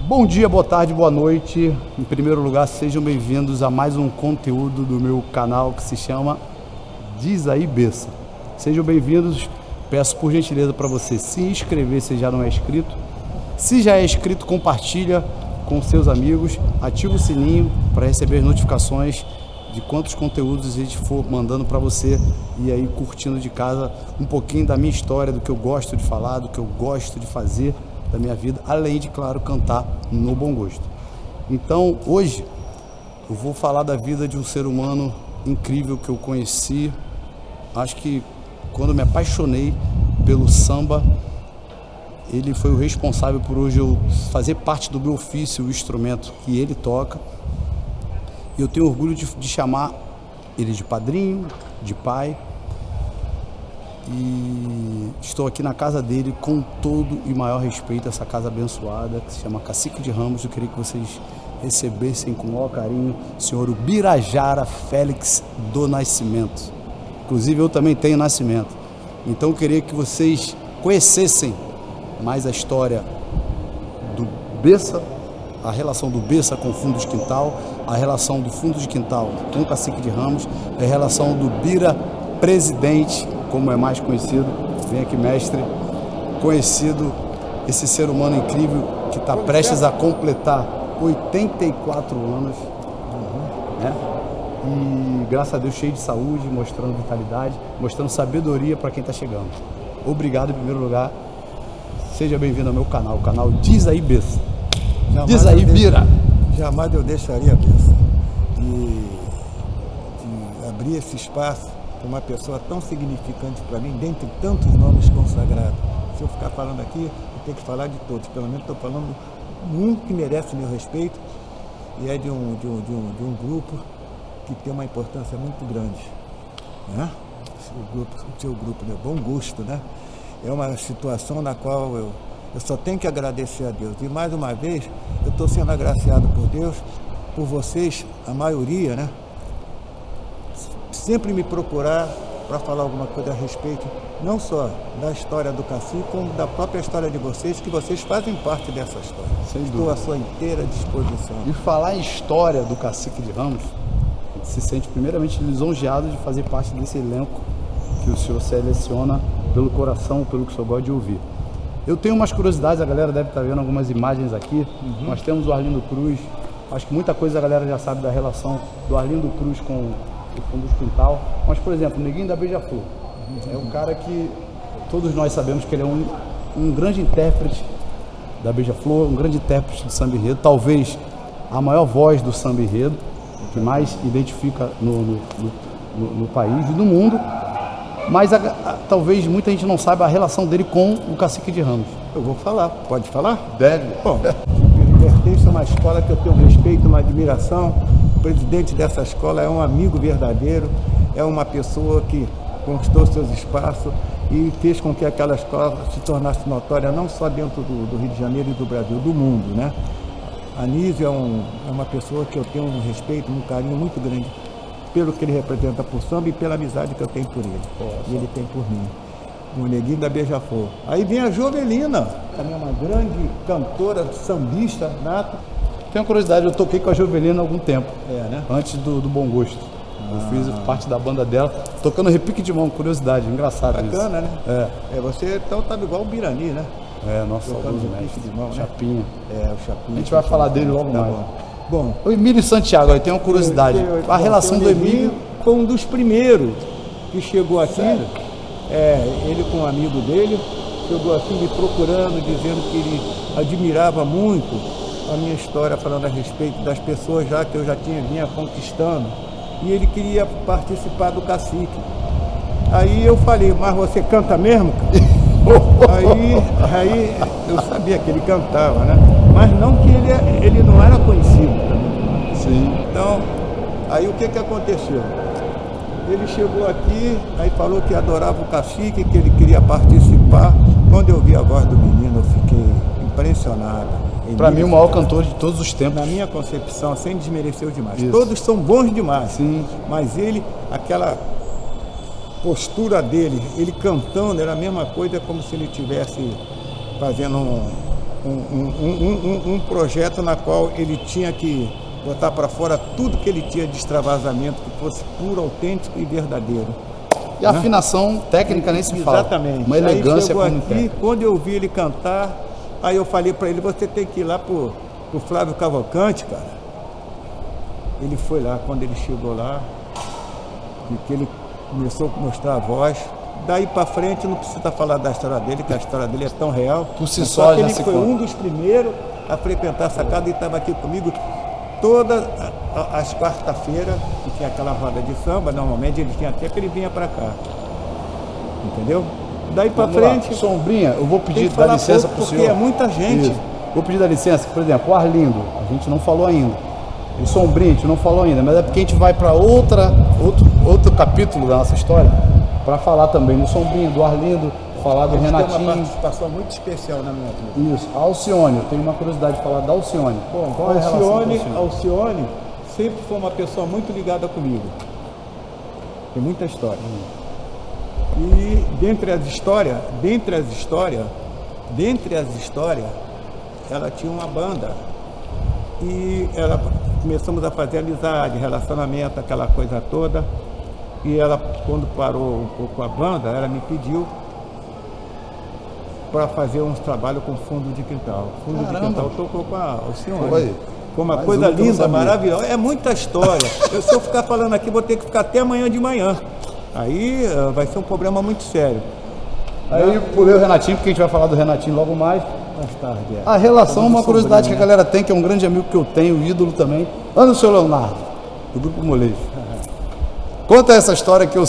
Bom dia, boa tarde, boa noite. Em primeiro lugar, sejam bem-vindos a mais um conteúdo do meu canal que se chama Diz Aí Bessa. Sejam bem-vindos. Peço por gentileza para você se inscrever se já não é inscrito. Se já é inscrito, compartilha com seus amigos, ativa o sininho para receber as notificações de quantos conteúdos a gente for mandando para você e aí curtindo de casa um pouquinho da minha história, do que eu gosto de falar, do que eu gosto de fazer da minha vida, além de, claro, cantar no bom gosto. Então, hoje eu vou falar da vida de um ser humano incrível que eu conheci. Acho que quando eu me apaixonei pelo samba, ele foi o responsável por hoje eu fazer parte do meu ofício, o instrumento que ele toca. E eu tenho orgulho de chamar ele de padrinho, de pai. E estou aqui na casa dele com todo e maior respeito, essa casa abençoada que se chama Cacique de Ramos. Eu queria que vocês recebessem com o maior carinho o senhor Ubirajara Félix do Nascimento. Inclusive eu também tenho nascimento. Então eu queria que vocês conhecessem mais a história do Bessa, a relação do Bessa com o fundo de quintal, a relação do fundo de quintal com o Cacique de Ramos, a relação do Bira presidente, como é mais conhecido, vem aqui mestre, conhecido, esse ser humano incrível que está prestes a completar 84 anos, né? E graças a Deus cheio de saúde, mostrando vitalidade, mostrando sabedoria para quem está chegando. Obrigado em primeiro lugar, seja bem-vindo ao meu canal, o canal Diz Aí Bessa. Diz aí, Bira. Jamais eu deixaria, Bessa, de abrir esse espaço para uma pessoa tão significante para mim, dentre tantos nomes consagrados. Se eu ficar falando aqui, eu tenho que falar de todos. Pelo menos estou falando um que merece meu respeito e é de um grupo que tem uma importância muito grande, né? O seu grupo, né? Bom Gosto, né? É uma situação na qual eu só tenho que agradecer a Deus. E mais uma vez, eu estou sendo agraciado por Deus, por vocês, a maioria, né? Sempre me procurar para falar alguma coisa a respeito, não só da história do Cacique, como da própria história de vocês, que vocês fazem parte dessa história. Sem Estou dúvida. à sua inteira disposição. E falar em história do Cacique de Ramos, a gente se sente primeiramente lisonjeado de fazer parte desse elenco que o senhor seleciona pelo coração, pelo que o senhor gosta de ouvir. Eu tenho umas curiosidades, a galera deve estar vendo algumas imagens aqui. Nós temos o Arlindo Cruz, acho que muita coisa a galera já sabe da relação do Arlindo Cruz com o fundo de quintal. Mas, por exemplo, o Neguinho da Beija-Flor é um cara que todos nós sabemos que ele é um grande intérprete da Beija-Flor, um grande intérprete do samba enredo, talvez a maior voz do samba enredo, que mais identifica no país e no mundo. Mas talvez muita gente não saiba a relação dele com o Cacique de Ramos. Eu vou falar, pode falar? Deve. Bom, pertence a uma escola que eu tenho um respeito, uma admiração. O presidente dessa escola é um amigo verdadeiro, é uma pessoa que conquistou seus espaços e fez com que aquela escola se tornasse notória não só dentro do Rio de Janeiro e do Brasil, do mundo, né? Anísio é uma pessoa que eu tenho um respeito, um carinho muito grande pelo que ele representa por samba e pela amizade que eu tenho por ele. E ele tem por mim. O Neguinho da Beija-Flor. Aí vem a Jovelina, também é uma grande cantora, sambista, nata. Tenho uma curiosidade, eu toquei com a Jovelina há algum tempo, né? antes do Bom Gosto. Eu fiz parte da banda dela, tocando repique de mão, curiosidade, engraçado. Bacana, isso. Né? Você então estava igual o Birani, né? Nosso saudoso mestre, de mão, né? Chapinha. O Chapinha. A gente vai falar dele logo mais. Bom, O Emílio Santiago, eu tenho uma curiosidade. A relação do Emílio foi um dos primeiros que chegou aqui. Ele com um amigo dele chegou aqui me procurando, dizendo que ele admirava muito a minha história, falando a respeito das pessoas já que eu já vinha conquistando. E ele queria participar do Cacique. Aí eu falei, mas você canta mesmo? aí eu sabia que ele cantava, né? Mas não que ele não era conhecido também. Sim. Então, aí o que aconteceu? Ele chegou aqui, aí falou que adorava o Cacique, que ele queria participar. Quando eu vi a voz do menino, eu fiquei impressionado. Para mim, o maior cantor de todos os tempos. Na minha concepção, sem desmerecer demais. Isso. Todos são bons demais. Sim. Mas ele, aquela postura dele, ele cantando, era a mesma coisa como se ele estivesse fazendo um projeto na qual ele tinha que botar para fora tudo que ele tinha de extravasamento, que fosse puro, autêntico e verdadeiro. E a afinação técnica nem se fala. Exatamente. Uma elegância como como aqui, técnica. quando eu vi ele cantar, aí eu falei para ele, você tem que ir lá pro Flávio Cavalcante, cara. Ele foi lá, quando ele chegou lá, que ele começou a mostrar a voz. Daí para frente não precisa falar da história dele, que a história dele é tão real. Por si só que já ele se foi conta. um dos primeiros a frequentar essa casa e estava aqui comigo todas as quarta-feiras, que tinha aquela roda de samba, normalmente ele tinha tempo, ele vinha para cá. Entendeu? Daí para frente. Sombrinha, eu vou tem pedir que dá falar licença pouco, para o porque senhor. é muita gente. Isso. Vou pedir dá licença, por exemplo, o Arlindo, a gente não falou ainda. E Sombrinha, a gente não falou ainda, mas é porque a gente vai para outro capítulo da nossa história para falar também do Sombrinha, do Arlindo, falar do Tem uma Renatinho. participação muito especial na minha vida. Isso, a Alcione, eu tenho uma curiosidade de falar da Alcione. Bom, qual é a relação com a Alcione sempre foi uma pessoa muito ligada comigo. Tem muita história. E dentre as histórias, ela tinha uma banda. E começamos a fazer amizade, relacionamento, aquela coisa toda. E ela, quando parou um pouco a banda, ela me pediu para fazer uns trabalhos com fundo de quintal. Fundo de quintal tocou com a Alcione. Foi uma coisa linda, maravilhosa. É muita história. Se eu ficar falando aqui, vou ter que ficar até amanhã de manhã. Aí vai ser um problema muito sério. Aí pulei o Renatinho, porque a gente vai falar do Renatinho logo mais. Mais tarde. A relação, uma curiosidade que a galera tem, que é um grande amigo que eu tenho, ídolo também. Anderson Leonardo, do Grupo Molejo. Conta essa história que eu...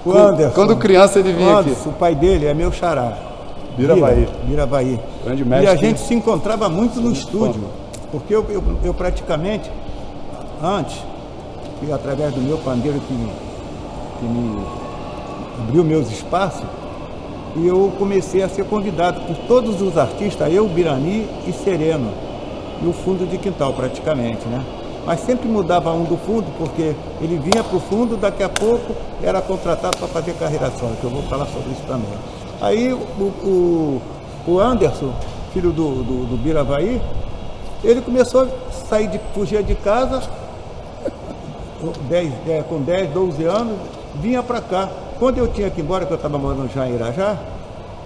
O Anderson. Quando criança ele vinha aqui. O pai dele é meu xará. Birabaí. Grande mestre. E a gente se encontrava muito no estúdio. Porque eu praticamente, antes, e através do meu pandeiro que me abriu meus espaços, e eu comecei a ser convidado por todos os artistas, eu, Birani e Sereno, no fundo de quintal praticamente, né? Mas sempre mudava um do fundo, porque ele vinha para o fundo, daqui a pouco era contratado para fazer carreira solo, que eu vou falar sobre isso também. Aí o Anderson, filho do Birabaí, ele começou a fugir de casa, com 10, 12 anos, vinha para cá. Quando eu tinha que ir embora, que eu estava morando já em Irajá,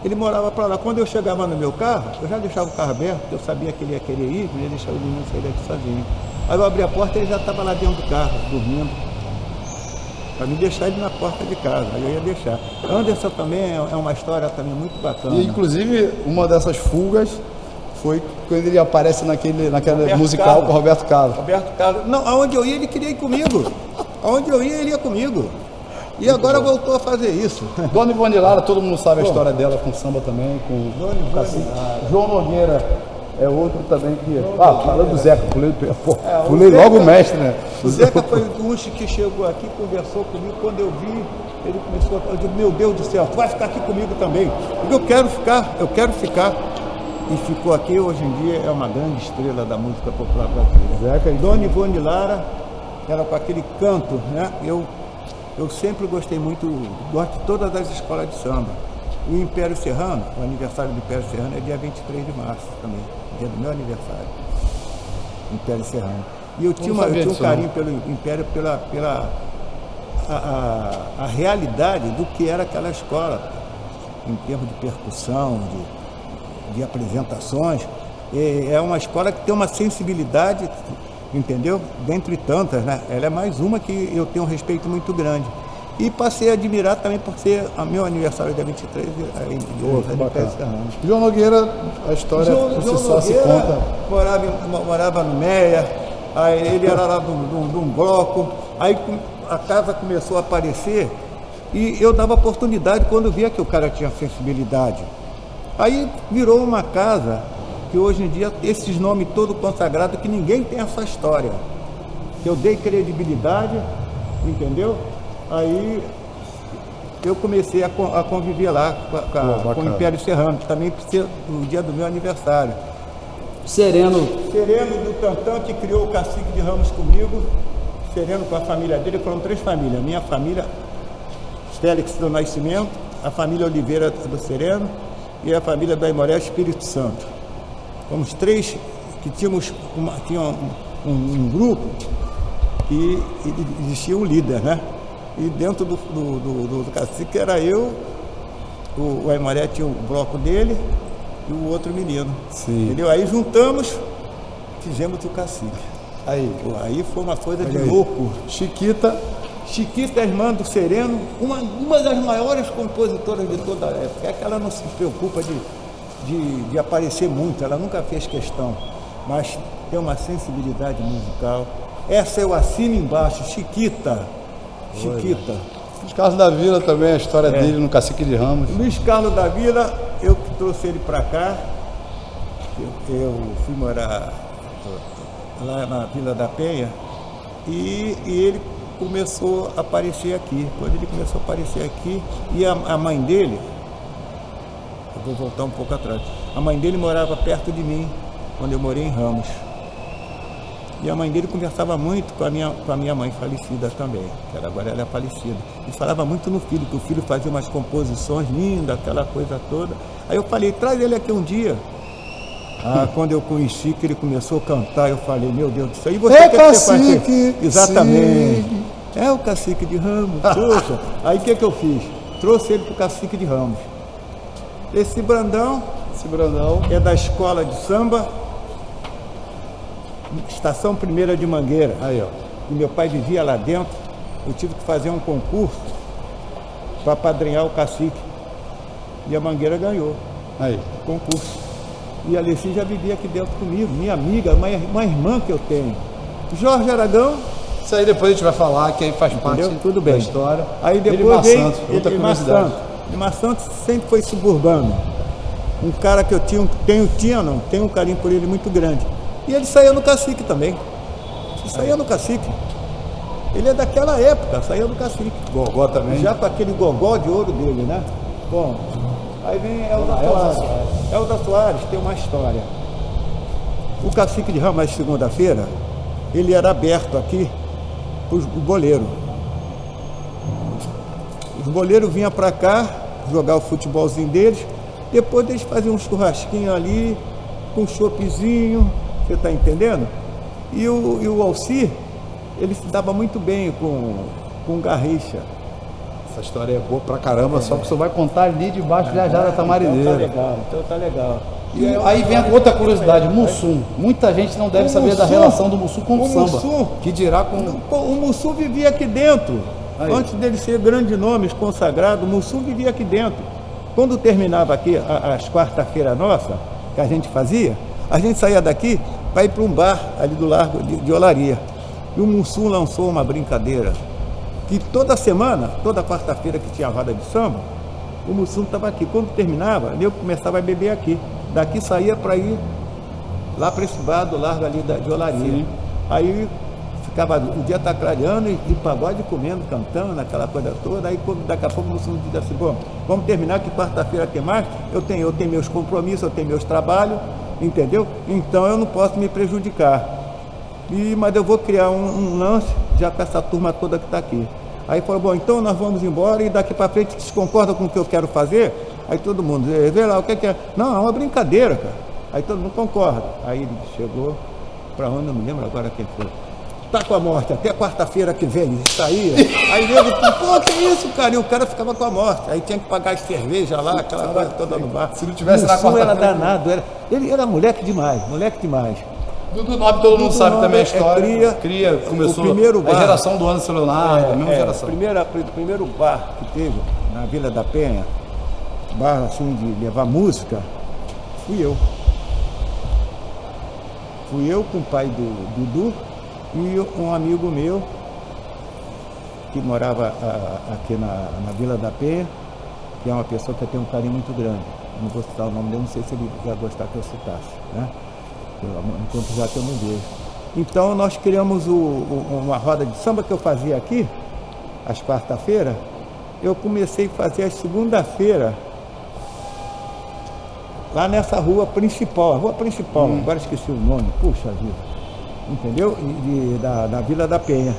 ele morava para lá. Quando eu chegava no meu carro, eu já deixava o carro aberto, porque eu sabia que ele ia querer ir, não ia deixar o menino sair daqui sozinho. Aí eu abri a porta e ele já estava lá dentro do carro, dormindo, para me deixar ele na porta de casa, aí eu ia deixar. Anderson também é uma história também muito bacana. E inclusive, uma dessas fugas foi quando ele aparece naquele musical Carlos. com o Roberto Carlos. Roberto Carlos. Não, aonde eu ia ele queria ir comigo. Aonde eu ia ele ia comigo. E agora voltou a fazer isso. Dona Ivone Lara, todo mundo sabe a história dela com samba também, com Dona Ivone Cacique. Lara. João Nogueira é outro também que... falando do Zeca, o pulei Zeca- logo o mestre, né? O Zeca foi um que chegou aqui, conversou comigo. Quando eu vi, ele começou a falar, eu digo, meu Deus do céu, tu vai ficar aqui comigo também. Eu quero ficar. E ficou aqui, hoje em dia é uma grande estrela da música popular brasileira. Zeca e Dona Ivone Lara, ela com aquele canto, né? Eu sempre gostei muito, gosto de todas as escolas de samba. O Império Serrano, o aniversário do Império Serrano é dia 23 de março também, dia do meu aniversário. Império Serrano. E eu tinha um carinho pelo Império, pela realidade do que era aquela escola, em termos de percussão, de apresentações. É uma escola que tem uma sensibilidade, entendeu? Dentre tantas, né? Ela é mais uma que eu tenho um respeito muito grande. E passei a admirar também por ser meu aniversário dia 23 João Nogueira, a história por si só se conta. Morava no Meia, aí ele era lá de um bloco, aí a casa começou a aparecer e eu dava oportunidade quando via que o cara tinha sensibilidade. Aí virou uma casa que hoje em dia esses nomes todos consagrados, que ninguém tem essa história. Eu dei credibilidade, entendeu? Aí eu comecei a conviver lá com o Império Serrano, que também precisa no dia do meu aniversário. Sereno Do Tantão, que criou o Cacique de Ramos comigo, Sereno com a família dele, foram 3 famílias. Minha família, Félix do Nascimento, a família Oliveira do Sereno e a família do Aimoré Espírito Santo. Fomos 3 que tínhamos um grupo que existia um líder, né? E dentro do cacique era eu, o Aimoré tinha o bloco dele e o outro menino. Sim. Entendeu? Aí juntamos, fizemos o cacique. Aí foi uma coisa de louco. Chiquita, Irmã do Sereno, uma das maiores compositoras de toda a época. É que ela não se preocupa de aparecer muito, ela nunca fez questão, mas tem uma sensibilidade musical. Essa eu assino embaixo, Chiquita. Luiz Carlos da Vila também, a história dele no Cacique de Ramos. Luiz Carlos da Vila, eu que trouxe ele para cá, eu fui morar lá na Vila da Penha e ele começou a aparecer aqui. Quando ele começou a aparecer aqui, e a mãe dele, eu vou voltar um pouco atrás, a mãe dele morava perto de mim, quando eu morei em Ramos. E a mãe dele conversava muito com a minha mãe falecida também, que agora ela é falecida. E falava muito no filho, que o filho fazia umas composições lindas, aquela coisa toda. Aí eu falei, traz ele aqui um dia. Quando eu conheci que ele começou a cantar, eu falei, meu Deus do céu, e você quer que você faz? Exatamente. Sim. É o Cacique de Ramos, poxa. Aí o que eu fiz? Trouxe ele para o Cacique de Ramos. Esse Brandão é da escola de samba, Estação Primeira de Mangueira. Aí, ó. E meu pai vivia lá dentro. Eu tive que fazer um concurso para apadrinhar o cacique. E a Mangueira ganhou o concurso. E a Alessi já vivia aqui dentro comigo, minha amiga, uma irmã que eu tenho. Jorge Aragão. Isso aí depois a gente vai falar, que aí faz parte Tudo bem. da história. Aí depois veio Elimar Santos. Elimar Santos sempre foi suburbano. Um cara que eu tenho um carinho por ele muito grande. E ele saía no Cacique também. Saía no Cacique. Ele é daquela época, saía no Cacique. Gogó também. Já com aquele gogó de ouro dele, né? Bom, aí vem Elza Soares. Elza Soares tem uma história. O Cacique de Ramos, segunda-feira, ele era aberto aqui para os boleiros. Os boleiros vinham para cá jogar o futebolzinho deles, depois eles faziam um churrasquinho ali, com um choppzinho, você está entendendo? E o Alcir, ele se dava muito bem com Garrincha. Essa história é boa pra caramba, só que você vai contar ali debaixo da Jara Tamarineira. Então tá legal. E aí vem outra curiosidade, Mussum. Muita gente não deve saber da relação do Mussum com o samba. Mussum, que dirá com... O Mussum vivia aqui dentro. Antes dele ser grande nome, consagrado, o Mussum vivia aqui dentro. Quando terminava aqui as quarta-feiras nossa, que a gente fazia, a gente saía daqui para ir para um bar ali do Largo de Olaria. E o Mussum lançou uma brincadeira, que toda semana, toda quarta-feira que tinha a roda de samba, o Mussum estava aqui. Quando terminava, eu começava a beber aqui. Daqui saía para ir lá para esse bar do Largo ali de Olaria. Sim. Aí ficava o dia tá clareando e pagode comendo, cantando, aquela coisa toda. Aí daqui a pouco o Mussum dizia assim, bom, vamos terminar que quarta-feira tem mais, eu tenho meus compromissos, eu tenho meus trabalhos, entendeu? Então eu não posso me prejudicar. Mas eu vou criar um lance já com essa turma toda que está aqui. Aí falou, bom, então nós vamos embora e daqui para frente vocês concordam com o que eu quero fazer? Aí todo mundo, vê lá, o que é? Não, é uma brincadeira, cara. Aí todo mundo concorda. Aí ele chegou, para onde, não me lembro agora quem foi. Tá com a morte, até quarta-feira que vem, ele saía. Aí ele, pô, que isso, cara? E o cara ficava com a morte. Aí tinha que pagar as cerveja lá, aquela coisa toda no bar. Se não tivesse na quarta-feira... era danado, ele era moleque demais. Dudu Nobre, todo mundo sabe também a história. Cria, começou o primeiro bar, a geração do Anderson Leonardo, a mesma geração. O primeiro bar que teve na Vila da Penha, bar assim de levar música, fui eu. Fui eu com o pai do Dudu e um amigo meu que morava aqui na Vila da Penha, que é uma pessoa que eu tenho um carinho muito grande. Não vou citar o nome dele, não sei se ele ia gostar que eu citasse, né? Enquanto já que eu não vejo. Então nós criamos uma roda de samba que eu fazia aqui, às quarta-feiras. Eu comecei a fazer às segunda-feira, lá nessa rua principal, agora esqueci o nome, puxa vida, entendeu? Da Vila da Penha.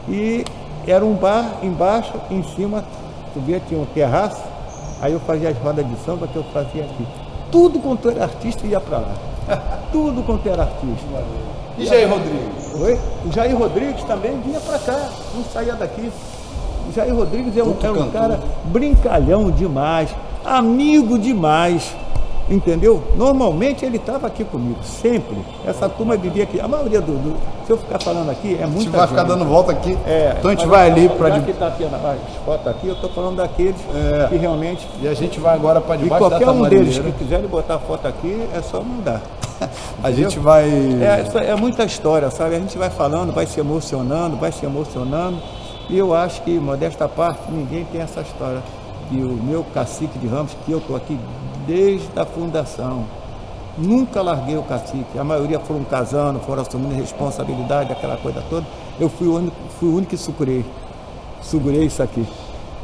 E era um bar embaixo, em cima, subia, tinha um terraço, Aí eu fazia as rodas de samba que eu fazia aqui. Tudo quanto era artista ia para lá. Tudo quanto era artista. E Jair Rodrigues? Oi? O Jair Rodrigues também vinha para cá, não saía daqui. O Jair Rodrigues é um cara brincalhão demais, amigo demais, entendeu? Normalmente ele estava aqui comigo, sempre. Essa turma vivia aqui. A maioria se eu ficar falando aqui, é muita gente. A gente vai ficar dando volta aqui, então a gente mas vai ali para... Já que está aqui as fotos aqui, eu estou falando daqueles que realmente... E a gente vai agora para debaixo da qualquer um tamarineira. deles que quiserem botar foto aqui, é só mandar. A gente vai... É muita história, sabe? A gente vai falando, vai se emocionando. E eu acho que, modesta à parte, ninguém tem essa história. E o meu cacique de Ramos, que eu estou aqui desde a fundação, nunca larguei o cacique. A maioria foram casando, foram assumindo responsabilidade, aquela coisa toda. Eu fui o único que segurei isso aqui.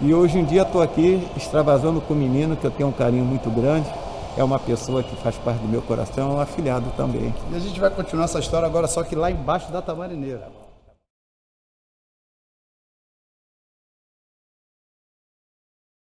E hoje em dia estou aqui extravasando com o menino, que eu tenho um carinho muito grande. É uma pessoa que faz parte do meu coração, é um afilhado também. E a gente vai continuar essa história agora, só que lá embaixo da tamarineira.